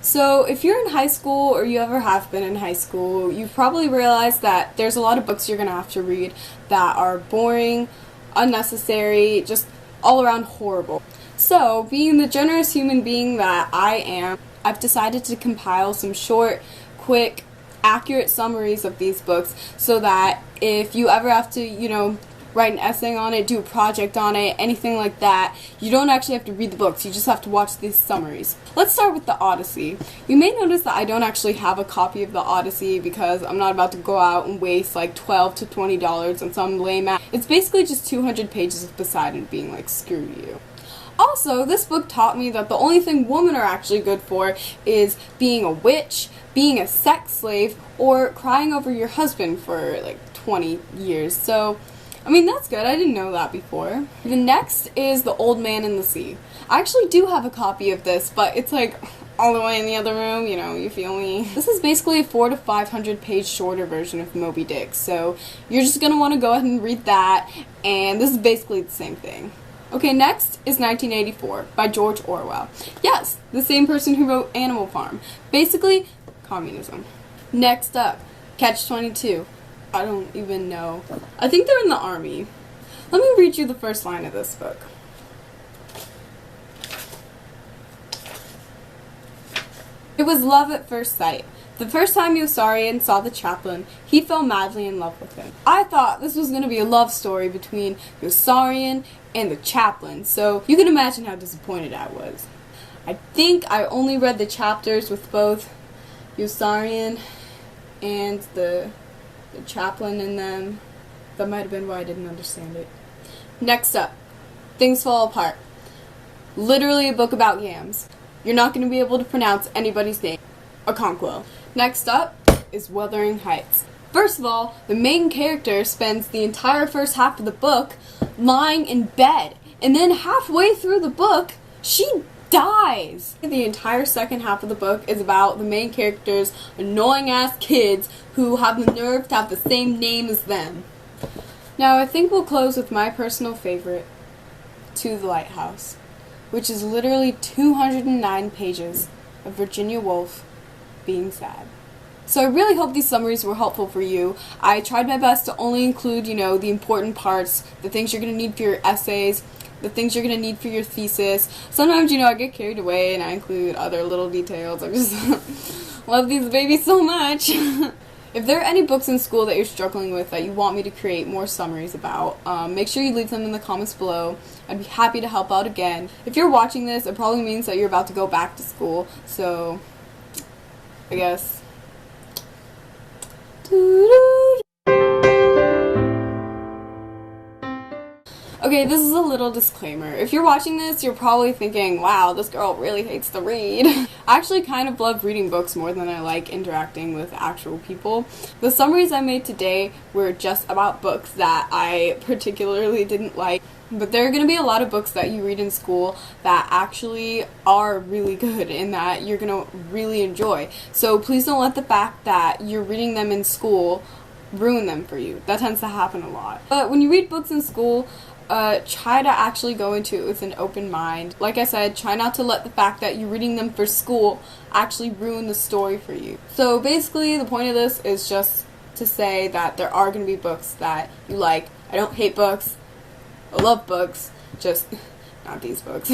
So if you're in high school or you ever have been in high school, you've probably realized that there's a lot of books you're going to have to read that are boring, unnecessary, just all around horrible. So, being the generous human being that I am, I've decided to compile some short, quick, accurate summaries of these books so that if you ever have to, write an essay on it, do a project on it, anything like that, you don't actually have to read the books, you just have to watch these summaries. Let's start with the Odyssey. You may notice that I don't actually have a copy of the Odyssey because I'm not about to go out and waste like $12 to $20 on some lame ass. It's basically just 200 pages of Poseidon being like, screw you. Also, this book taught me that the only thing women are actually good for is being a witch, being a sex slave, or crying over your husband for like 20 years. So, that's good. I didn't know that before. The next is The Old Man and the Sea. I actually do have a copy of this, but it's like all the way in the other room, you feel me? This is basically a 400 to 500 page shorter version of Moby Dick, so you're just going to want to go ahead and read that, and this is basically the same thing. Okay, next is 1984 by George Orwell. Yes, the same person who wrote Animal Farm. Basically, communism. Next up, Catch-22. I don't even know. I think they're in the army. Let me read you the first line of this book. It was love at first sight. The first time Yossarian saw the chaplain, he fell madly in love with him. I thought this was going to be a love story between Yossarian and the chaplain, so you can imagine how disappointed I was. I think I only read the chapters with both Yossarian and the chaplain in them. That might have been why I didn't understand it. Next up, Things Fall Apart. Literally a book about yams. You're not going to be able to pronounce anybody's name. Okonkwo. Next up is Wuthering Heights. First of all, the main character spends the entire first half of the book lying in bed, and then halfway through the book, she dies. The entire second half of the book is about the main character's annoying-ass kids who have the nerve to have the same name as them. Now, I think we'll close with my personal favorite, To the Lighthouse, which is literally 209 pages of Virginia Woolf being sad. So I really hope these summaries were helpful for you. I tried my best to only include, the important parts, the things you're going to need for your essays, the things you're going to need for your thesis. Sometimes, I get carried away and I include other little details. I just love these babies so much. If there are any books in school that you're struggling with that you want me to create more summaries about, make sure you leave them in the comments below. I'd be happy to help out again. If you're watching this, it probably means that you're about to go back to school, so I guess. Okay, this is a little disclaimer. If you're watching this, you're probably thinking, wow, this girl really hates to read. I actually kind of love reading books more than I like interacting with actual people. The summaries I made today were just about books that I particularly didn't like. But there are going to be a lot of books that you read in school that actually are really good and that you're going to really enjoy. So please don't let the fact that you're reading them in school ruin them for you. That tends to happen a lot. But when you read books in school, try to actually go into it with an open mind. Like I said, try not to let the fact that you're reading them for school actually ruin the story for you. So basically, the point of this is just to say that there are going to be books that you like. I don't hate books. I love books, just not these books.